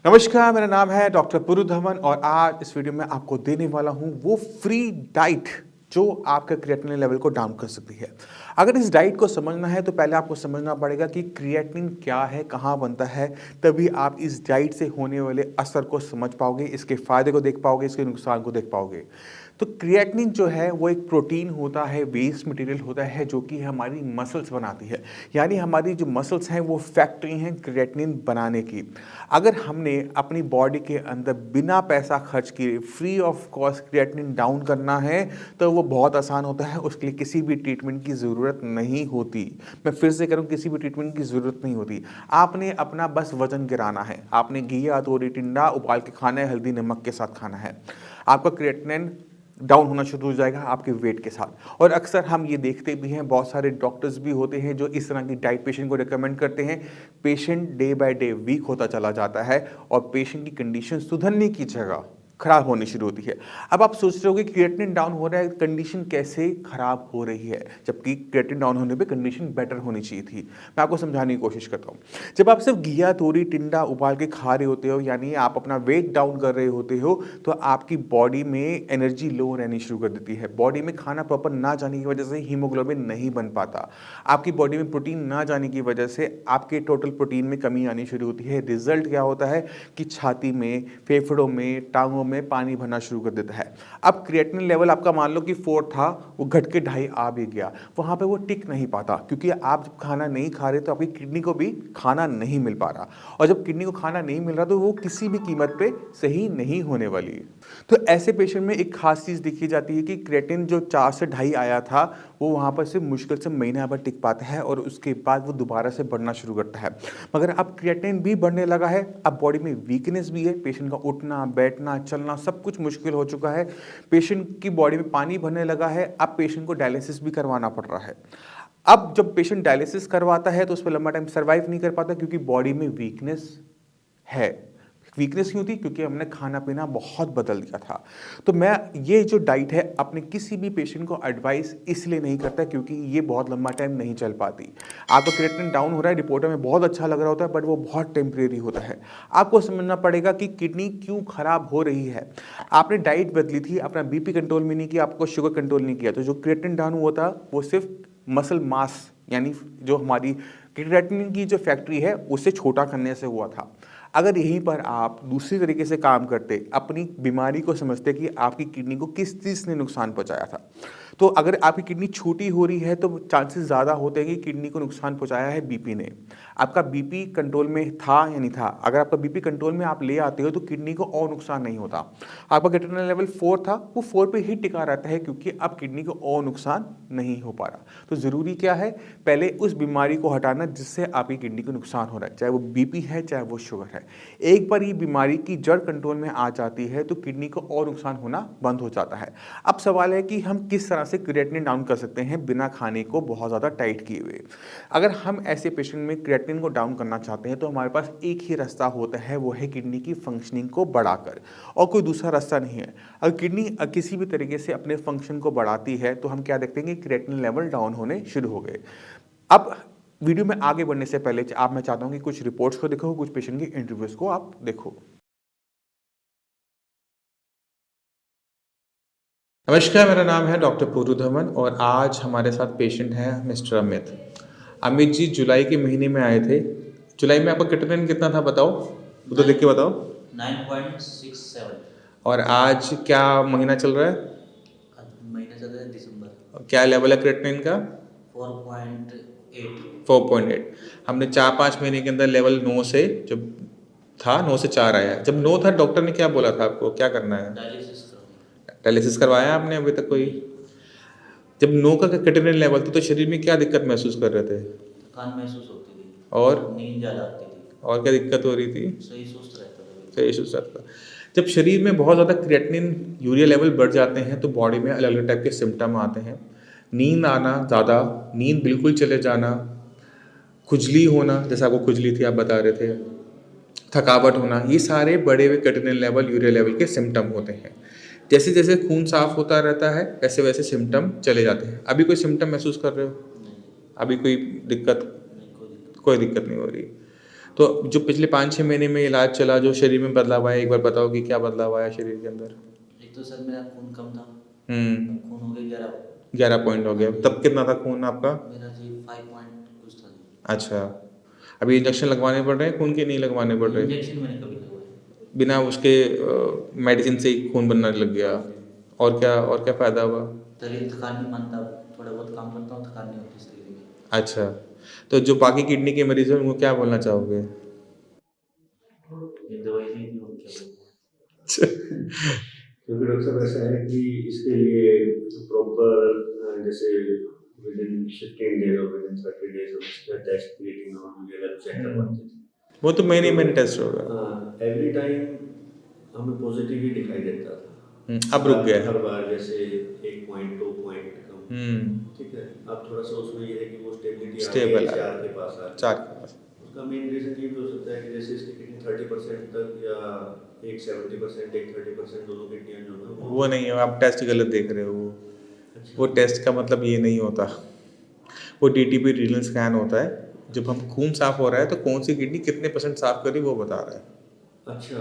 नमस्कार, मेरा नाम है डॉक्टर पुरु धवन और आज इस वीडियो में आपको देने वाला हूं वो फ्री डाइट जो आपका क्रिएटिनिन लेवल को डाउन कर सकती है। अगर इस डाइट को समझना है तो पहले आपको समझना पड़ेगा कि क्रिएटिनिन क्या है, कहाँ बनता है, तभी आप इस डाइट से होने वाले असर को समझ पाओगे, इसके फायदे को देख पाओगे, इसके नुकसान को देख पाओगे। तो क्रिएटिनिन जो है वो एक प्रोटीन होता है, वेस्ट मटेरियल होता है जो कि हमारी मसल्स बनाती है। यानी हमारी जो मसल्स हैं वो फैक्ट्री हैं क्रिएटिनिन बनाने की। अगर हमने अपनी बॉडी के अंदर बिना पैसा खर्च किए free of cost creatinine down करना है तो वो बहुत आसान होता है। उसके लिए किसी भी ट्रीटमेंट की ज़रूरत नहीं होती। मैं फिर से करूँ, किसी भी ट्रीटमेंट की ज़रूरत नहीं होती। आपने अपना बस वजन गिराना है, आपने घी या तोरी टिंडा उबाल के खाना है, हल्दी नमक के साथ खाना है। आपका क्रिएटिनिन डाउन होना शुरू हो जाएगा आपके वेट के साथ। और अक्सर हम ये देखते भी हैं, बहुत सारे डॉक्टर्स भी होते हैं जो इस तरह की डाइट पेशेंट को रिकमेंड करते हैं। Patient day by day weak होता चला जाता है और पेशेंट की कंडीशन सुधरने की जगह खराब होनी शुरू होती है। अब आप सोच रहे हो कि क्रिएटिनिन डाउन हो रहा है, कंडीशन कैसे खराब हो रही है, जबकि क्रिएटिनिन डाउन होने पे कंडीशन बेटर होनी चाहिए थी। मैं आपको समझाने की कोशिश करता हूँ। जब आप सिर्फ घिया तोरी टिंडा उबाल के खा रहे होते हो, यानी आप अपना वेट डाउन कर रहे होते हो, तो आपकी बॉडी में एनर्जी लो रहनी शुरू कर देती है। बॉडी में खाना प्रॉपर ना जाने की वजह से हीमोग्लोबिन नहीं बन पाता। आपकी बॉडी में प्रोटीन ना जाने की वजह से आपके टोटल प्रोटीन में कमी आनी शुरू होती है। रिजल्ट क्या होता है कि छाती में, फेफड़ों में, टांगों में पानी भरना शुरू कर देता है। अब क्रिएटिनिन लेवल आपका मान लो कि 4 था, वो घट के 2.5 आ भी गया, वहाँ पे वो टिक नहीं पाता, क्योंकि आप जब खाना नहीं खा रहे तो आपकी किडनी को भी खाना नहीं मिल पा रहा। और जब किडनी को खाना नहीं मिल रहा तो वो किसी भी कीमत पे सही नहीं होने वाली। तो ऐसे पेशेंट में एक खास चीज़ देखी जाती है कि क्रिएटिनिन जो 4 से 2.5 आया था, वो वहाँ पर से मुश्किल से महीना भर टिक पाता है और उसके बाद वो दोबारा से बढ़ना शुरू करता है। मगर अब क्रिएटिनिन भी बढ़ने लगा है, अब बॉडी में वीकनेस भी है, पेशेंट का उठना, बैठना, चलना सब कुछ मुश्किल हो चुका है। पेशेंट की बॉडी में पानी भरने लगा है, अब पेशेंट को डायलिसिस भी करवाना पड़ रहा है। अब जब पेशेंट डायलिसिस करवाता है तो उस पर लंबा टाइम सर्वाइव नहीं कर पाता, क्योंकि बॉडी में वीकनेस है। वीकनेस क्यों थी? क्योंकि हमने खाना पीना बहुत बदल दिया था। तो मैं ये जो डाइट है अपने किसी भी पेशेंट को एडवाइस इसलिए नहीं करता क्योंकि ये बहुत लंबा टाइम नहीं चल पाती। आपका क्रिएटिनिन डाउन हो रहा है, रिपोर्ट में बहुत अच्छा लग रहा होता है, बट वो बहुत टेम्परेरी होता है। आपको समझना पड़ेगा कि किडनी क्यों खराब हो रही है। आपने डाइट बदली थी, अपना बीपी कंट्रोल में नहीं किया, आपको शुगर कंट्रोल नहीं किया, तो जो क्रिएटिनिन डाउन हुआ था वो सिर्फ मसल मास, यानी जो हमारी क्रिएटिनिन की जो फैक्ट्री है उसे छोटा करने से हुआ था। अगर यहीं पर आप दूसरी तरीके से काम करते, अपनी बीमारी को समझते कि आपकी किडनी को किस चीज़ ने नुकसान पहुंचाया था, तो अगर आपकी किडनी छोटी हो रही है तो चांसेस ज़्यादा होते हैं कि किडनी को नुकसान पहुंचाया है बीपी ने। आपका बीपी कंट्रोल में था या नहीं था? अगर आपका बीपी कंट्रोल में आप ले आते हो तो किडनी को और नुकसान नहीं होता। आपका क्रिएटिनिन लेवल 4 था, वो 4 पे ही टिका रहता है, क्योंकि अब किडनी को और नुकसान नहीं हो पा रहा। तो ज़रूरी क्या है? पहले उस बीमारी को हटाना जिससे आपकी किडनी को नुकसान हो रहा है, चाहे वो बीपी है, चाहे वो शुगर है। एक बार ये बीमारी की जड़ कंट्रोल में आ जाती है तो किडनी को और नुकसान होना बंद हो जाता है। अब सवाल है कि हम किस तरह से क्रिएटिनिन डाउन कर सकते हैं बिना खाने को बहुत ज़्यादा टाइट किए हुए। अगर हम ऐसे पेशेंट में क्रिएटिनिन को डाउन करना चाहते हैं तो हमारे पास एक ही रास्ता होता है, वो है किडनी की फंक्शनिंग को बढ़ाकर, और कोई दूसरा रास्ता नहीं है। अगर किडनी किसी भी तरीके से अपने फंक्शन को बढ़ाती है तो हम क्या देखते हैं कि क्रिएटिनिन लेवल डाउन होने शुरू हो गए। अब वीडियो में आगे बढ़ने से पहले आप मैं चाहता हूं कि कुछ रिपोर्ट्स को देखो, कुछ पेशेंट की इंटरव्यूज को आप देखो। नमस्कार, मेरा नाम है डॉक्टर पुरु धवन और आज हमारे साथ पेशेंट हैं मिस्टर अमित। अमित जी जुलाई के महीने में आए थे। जुलाई में आपका क्रिएटिनिन कितना था बताओ, वो तो देख के बताओ। 9.67। और आज क्या महीना चल रहा है? महीना चल रहा है दिसंबर। क्या लेवल है क्रिएटिनिन का? 4.8। 4.8। हमने 4-5 महीने के अंदर लेवल 9 से, जब था 9 से 4 आया। जब 9 था डॉक्टर ने क्या बोला था आपको, क्या करना है? डायलिसिस करानी। डायलिसिस करवाया आपने अभी तक कोई? जब 9 का क्रिएटिनिन लेवल था तो शरीर में क्या दिक्कत महसूस कर रहे थे? थकान महसूस होती थी और नींद ज़्यादा आती थी। और क्या दिक्कत हो रही थी? सही सुस्त रहता था बिल्कुल। सही सुस्त था। जब शरीर में बहुत ज़्यादा क्रिएटिनिन यूरिया लेवल बढ़ जाते हैं तो बॉडी में अलग अलग टाइप के सिम्टम आते हैं। नींद आना ज़्यादा, नींद बिल्कुल चले जाना, खुजली होना, जैसे आपको खुजली थी आप बता रहे थे, थकावट होना, ये सारे बढ़े हुए क्रिएटिनिन लेवल, यूरिया लेवल के सिम्टम होते हैं। जैसे जैसे खून साफ होता रहता है वैसे वैसे सिम्टम चले जाते हैं। अभी कोई सिम्टम महसूस कर रहे हो? नहीं। अभी कोई दिक्कत? नहीं, कोई दिक्कत। कोई दिक्कत नहीं हो रही। तो जो पिछले 5-6 महीने में इलाज चला, जो शरीर में बदलाव आया, एक बार बताओ कि क्या बदलाव आया शरीर के अंदर? एक तो सर मेरा खून कम था, हम्म। खून हो गया 11। 11 पॉइंट हो गया, तब कितना था खून आपका? मेरा जी 5 पॉइंट कुछ था जी। अच्छा, अभी इंजेक्शन लगवाने पड़ रहे हैं खून के, नहीं लगवाने पड़ रहे? इंजेक्शन मैंने कभी लगवाया। बिना उसके मेडिसिन से ही खून बनने लग गया? और क्या फ़ायदा हुआ? शरीर थकान नहीं मानता, थोड़ा बहुत काम करता हूँ, थकान नहीं होती शरीर में। अच्छा, तो जो बाकी किडनी के मरीज हैं उनको क्या बोलना चाहोगे? ये दवाई ली थी, और क्या बोलूं। क्योंकि डॉक्टर साहब ऐसा है कि इसके लिए प्रॉपर जैसे विद इन 15 डेज और विद इन 30 डेज उसका टेस्ट क्रिएटिंग और वगैरह चेक करवाते थे। वो तो महीने टेस्ट होगा। एवरी टाइम हमें पॉजिटिव ही दिखाई देता था। अब रुक गया है। हर बार जैसे 1 पॉइंट 2 पॉइंट कम, ठीक है। अब थोड़ा सा उसमें ये है कि वो स्टेबिलिटी आ गई है, 4 के पास आ गई। 4 के पास। उसका मेन रीज़न ये भी हो सकता है कि जैसे इसकी किडनी 30% तक या एक 70%, एक 30% दोनों किडनियाँ जो है वो नहीं है, आप टेस्ट गलत देख रहे हो। अच्छा। वो टेस्ट का मतलब ये नहीं होता, वो डीटीपी रीनल स्कैन होता है। जब हम खून साफ हो रहा है तो कौन सी किडनी कितने % साफ करी वो बता रहा है। अच्छा,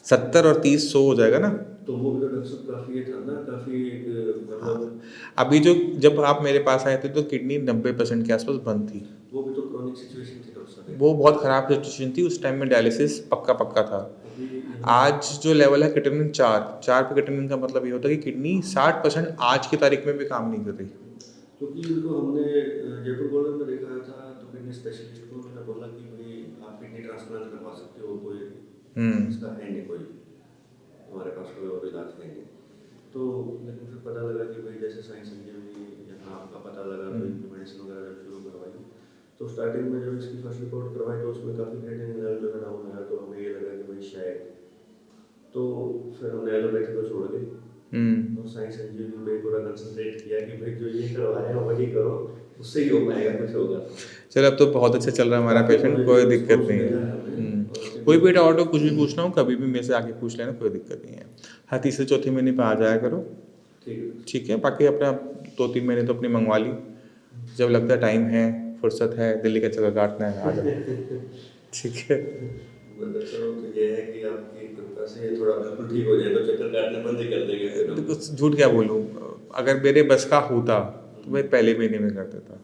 70 और 30 100 हो जाएगा ना। तो वो भी तो डॉक्टर साहब काफ़ी ये था ना, काफ़ी एक मतलब अभी जो जब आप मेरे पास आए थे तो किडनी 90% के आसपास बंद थी। वो भी तो क्रॉनिक सिचुएशन थी डॉक्टर साहब। वो बहुत ख़राब सिचुएशन थी, उस टाइम में डायलिसिस पक्का था। अभी आज जो लेवल है क्रिएटिनिन 4 पे क्रिएटिनिन का मतलब ये होता है कि किडनी 60% आज की तारीख में भी काम नहीं कर रही। क्योंकि इनको हमने जयपुर गोल्डन में देखा था, तो किडनी स्पेशलिस्ट को उन्होंने बोला कि भाई आप किडनी ट्रांसप्लांट करवा सकते हो, कोई इसका है नहीं, कोई हमारे पास कोई और इलाज है नहीं। तो लेकिन फिर पता लगा कि भाई जैसे साइंस संजीवनी यहाँ आपका पता लगा, तो इनकी मेडिसिन वगैरह जब शुरू करवाई, तो स्टार्टिंग में जब इसकी फर्स्ट रिपोर्ट करवाई तो उसमें काफ़ी क्रिएटिनिन लेवल जो है डाउन आया, तो हमें ये लगा कि भाई शायद, तो फिर हमने एलोपैथी को छोड़ के और साइंस संजीवनी पे पूरा कंसंट्रेट किया कि भाई जो ये करवा रहे हैं वही करो, उससे ही हो पाएगा, कुछ होगा। चलो अब तो बहुत अच्छा चल रहा है हमारा पेशेंट, कोई दिक्कत नहीं है। कोई भी डाउट हो, कुछ भी पूछना हो कभी भी मेरे से आके पूछ लेना, कोई दिक्कत नहीं है। हर तीसरे चौथे महीने पे आ जाया करो, ठीक है। बाकी अपना 2-3 महीने तो अपनी मंगवा ली, जब लगता है टाइम है, फुर्सत है, दिल्ली का चक्कर काटना है, आ जाओ, ठीक है। मतलब चलो, तो ये है कि आपकी कृपा से ये थोड़ा बिल्कुल ठीक हो जाए तो चक्कर काटने बंद ही कर देंगे फिर हम। देखो झूठ क्या बोलूँ, अगर मेरे बस का होता तो मैं पहले महीने में कर देता।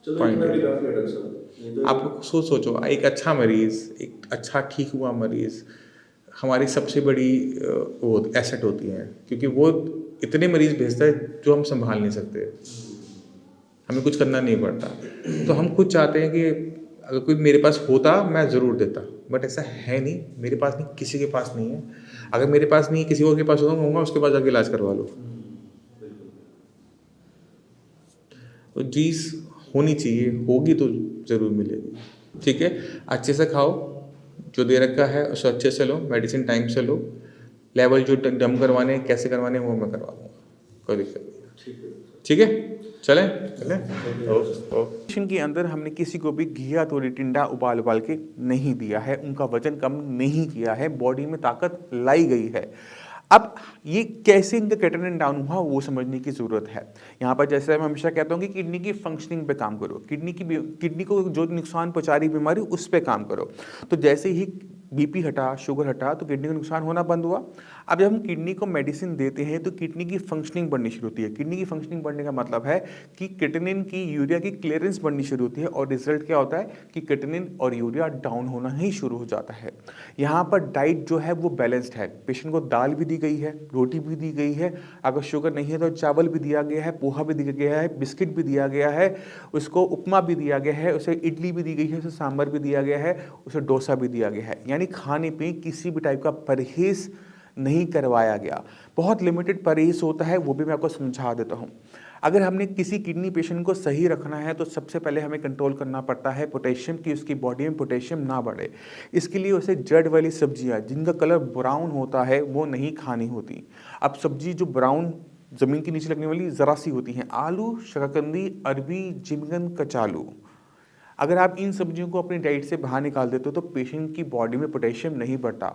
चलो इतना भी काफ़ी है डॉक्टर साहब। ये तो आप सोचो, एक अच्छा मरीज़, एक अच्छा ठीक हुआ मरीज़ हमारी सबसे बड़ी वो एसेट होती है, क्योंकि वो इतने मरीज़ भेजता है जो हम संभाल नहीं सकते, हमें कुछ करना नहीं पड़ता। तो हम खुद चाहते हैं कि अगर कोई मेरे पास होता मैं ज़रूर देता, बट ऐसा है नहीं, मेरे पास नहीं, किसी के पास नहीं है। अगर मेरे पास नहीं, किसी और के पास होगा, कहूँगा उसके पास जाके इलाज करवा लो। तो चीज़ होनी चाहिए, होगी तो ज़रूर मिलेगी, ठीक है। अच्छे से खाओ, जो दे रखा है उसे अच्छे से लो, मेडिसिन टाइम से लो, लेवल जो डम करवाने कैसे करवाने वो मैं करवा दूँगा, कोई दिक्कत नहीं, ठीक है। चलें पेशेंट के अंदर हमने किसी को भी घी या तो टिंडा उबाल के नहीं दिया है, उनका वजन कम नहीं किया है, बॉडी में ताकत लाई गई है। अब ये कैसे इनका क्रिएटिनिन डाउन हुआ वो समझने की ज़रूरत है। यहाँ पर जैसे मैं हमेशा कहता हूँ कि किडनी की फंक्शनिंग पे काम करो, किडनी को जो नुकसान पहुँचा रही बीमारी उस पे काम करो। तो जैसे ही बीपी हटा, शुगर हटा, तो किडनी को नुकसान होना बंद हुआ। अब जब हम किडनी को मेडिसिन देते हैं तो किडनी की फंक्शनिंग बढ़नी शुरू होती है। किडनी की फंक्शनिंग बढ़ने का मतलब है कि क्रिएटिनिन की, यूरिया की क्लियरेंस बढ़नी शुरू होती है, और रिजल्ट क्या होता है कि क्रिएटिनिन और यूरिया डाउन होना ही शुरू हो जाता है। यहाँ पर डाइट जो है वो बैलेंस्ड है, पेशेंट को दाल भी दी गई है, रोटी भी दी गई है, अगर शुगर नहीं है तो चावल भी दिया गया है, पोहा भी दिया गया है, बिस्किट भी दिया गया है, उसको उपमा भी दिया गया है, उसे इडली भी दी गई है, उसे सांभर भी दिया गया है, उसे डोसा भी दिया गया है। यानी खाने पे किसी भी टाइप का परहेज नहीं करवाया गया। बहुत लिमिटेड परहेज होता है, वो भी मैं आपको समझा देता हूँ। अगर हमने किसी किडनी पेशेंट को सही रखना है तो सबसे पहले हमें कंट्रोल करना पड़ता है पोटेशियम की, उसकी बॉडी में पोटेशियम ना बढ़े। इसके लिए उसे जड़ वाली सब्जियां जिनका कलर ब्राउन होता है वो नहीं खानी होती। अब सब्जी जो ब्राउन ज़मीन के नीचे लगने वाली ज़रा सी होती हैं, आलू, शकरकंदी, अरबी, जिमगन, कचालू, अगर आप इन सब्जियों को अपनी डाइट से बाहर निकाल देते हो तो पेशेंट की बॉडी में पोटेशियम नहीं बढ़ता।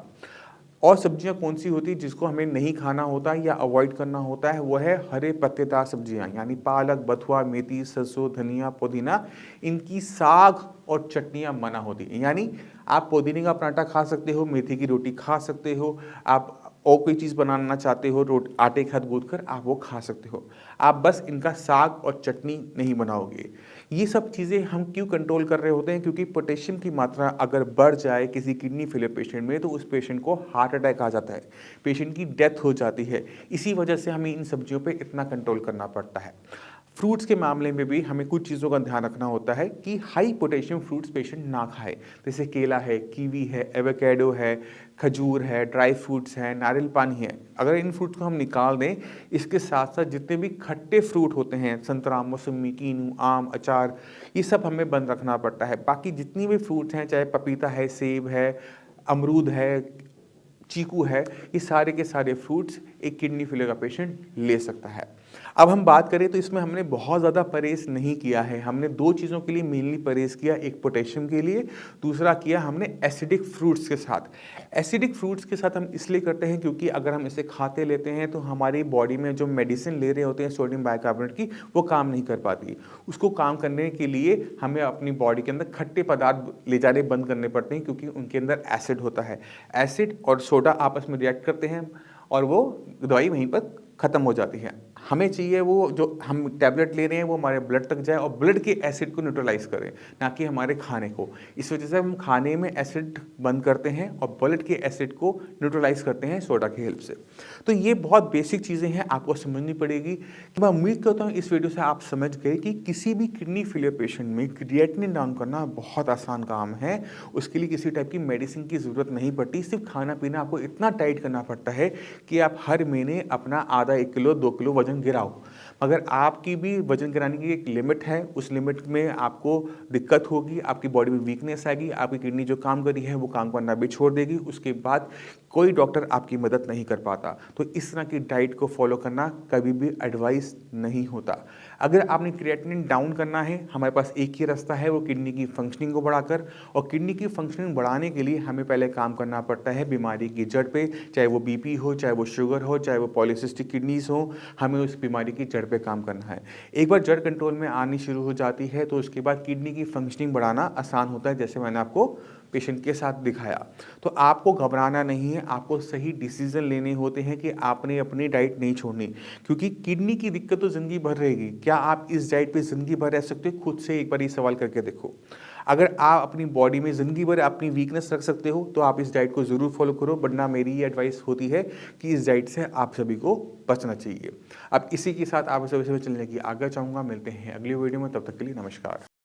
और सब्जियां कौन सी होती है जिसको हमें नहीं खाना होता है या अवॉइड करना होता है, वो है हरे पत्तेदार सब्जियां, यानी पालक, बथुआ, मेथी, सरसों, धनिया, पुदीना। इनकी साग और चटनियां मना होती हैं। यानी आप पुदीने का पराठा खा सकते हो, मेथी की रोटी खा सकते हो, आप और कोई चीज़ बनाना चाहते हो आटे के साथ गूंथ कर आप वो खा सकते हो, आप बस इनका साग और चटनी नहीं बनाओगे। ये सब चीज़ें हम क्यों कंट्रोल कर रहे होते हैं? क्योंकि पोटेशियम की मात्रा अगर बढ़ जाए किसी किडनी फेलियर पेशेंट में तो उस पेशेंट को हार्ट अटैक आ जाता है, पेशेंट की डेथ हो जाती है। इसी वजह से हमें इन सब्जियों पे इतना कंट्रोल करना पड़ता है। फ्रूट्स के मामले में भी हमें कुछ चीज़ों का ध्यान रखना होता है कि हाई पोटेशियम फ्रूट्स पेशेंट ना खाए, जैसे केला है, कीवी है, एवोकेडो है, खजूर है, ड्राई फ्रूट्स हैं, नारियल पानी है। अगर इन फ्रूट्स को हम निकाल दें, इसके साथ साथ जितने भी खट्टे फ्रूट होते हैं, संतरा, मौसमी, कीनू, आम, अचार, ये सब हमें बंद रखना पड़ता है। बाकी जितनी भी फ्रूट्स हैं, चाहे पपीता है, सेब है, अमरूद है, चीकू है, ये सारे के सारे फ्रूट्स एक किडनी फेलियर का पेशेंट ले सकता है। अब हम बात करें तो इसमें हमने बहुत ज़्यादा परहेज नहीं किया है। हमने दो चीज़ों के लिए मेनली परहेज किया, एक पोटेशियम के लिए, दूसरा किया हमने एसिडिक फ्रूट्स के साथ। एसिडिक फ्रूट्स के साथ हम इसलिए करते हैं क्योंकि अगर हम इसे खाते लेते हैं तो हमारी बॉडी में जो मेडिसिन ले रहे होते हैं सोडियम बाइकार्बोनेट की, वो काम नहीं कर पाती। उसको काम करने के लिए हमें अपनी बॉडी के अंदर खट्टे पदार्थ ले जाने बंद करने पड़ते हैं क्योंकि उनके अंदर एसिड होता है। एसिड और सोडा आपस में रिएक्ट करते हैं और वो दवाई वहीं पर ख़त्म हो जाती है। हमें चाहिए वो जो हम टैबलेट ले रहे हैं वो हमारे ब्लड तक जाए और ब्लड के एसिड को न्यूट्रलाइज करे, ना कि हमारे खाने को। इस वजह से हम खाने में एसिड बंद करते हैं और ब्लड के एसिड को न्यूट्रलाइज करते हैं सोडा की हेल्प से। तो ये बहुत बेसिक चीज़ें हैं, आपको समझनी पड़ेगी। मैं उम्मीद करता हूँ इस वीडियो से आप समझ गए कि किसी भी किडनी फेलियर पेशेंट में क्रिएटिनिन डाउन करना बहुत आसान काम है। उसके लिए किसी टाइप की मेडिसिन की ज़रूरत नहीं पड़ती, सिर्फ खाना पीना आपको इतना टाइट करना पड़ता है कि आप हर महीने अपना आधा 1 किलो 2 किलो वजन गिराओ। मगर आपकी भी वजन गिराने की एक लिमिट है, उस लिमिट में आपको दिक्कत होगी, आपकी बॉडी में वीकनेस आएगी, आपकी किडनी जो काम कर रही है वो काम करना भी छोड़ देगी, उसके बाद कोई डॉक्टर आपकी मदद नहीं कर पाता। तो इस तरह की डाइट को फॉलो करना कभी भी एडवाइस नहीं होता। अगर आपने क्रिएटिनिन डाउन करना है, हमारे पास एक ही रास्ता है, वो किडनी की फंक्शनिंग को बढ़ाकर। और किडनी की फंक्शनिंग बढ़ाने के लिए हमें पहले काम करना पड़ता है बीमारी की जड़ पे, चाहे वो बीपी हो, चाहे वो शुगर हो, चाहे वो पॉलीसिस्टिक किडनीज हो, हमें उस बीमारी की जड़ पे काम करना है। एक बार जड़ कंट्रोल में आनी शुरू हो जाती है तो उसके बाद किडनी की फंक्शनिंग बढ़ाना आसान होता है, जैसे मैंने आपको पेशेंट के साथ दिखाया। तो आपको घबराना नहीं है, आपको सही डिसीजन लेने होते हैं कि आपने अपनी डाइट नहीं छोड़नी, क्योंकि किडनी की दिक्कत तो ज़िंदगी भर रहेगी। क्या आप इस डाइट पे ज़िंदगी भर रह सकते हो? खुद से एक बार ये सवाल करके देखो। अगर आप अपनी बॉडी में ज़िंदगी भर अपनी वीकनेस रख सकते हो तो आप इस डाइट को ज़रूर फॉलो करो, वरना मेरी ये एडवाइस होती है कि इस डाइट से आप सभी को बचना चाहिए। अब इसी के साथ आप सभी से चलने की आज्ञा चाहूँगा। मिलते हैं अगली वीडियो में, तब तक के लिए नमस्कार।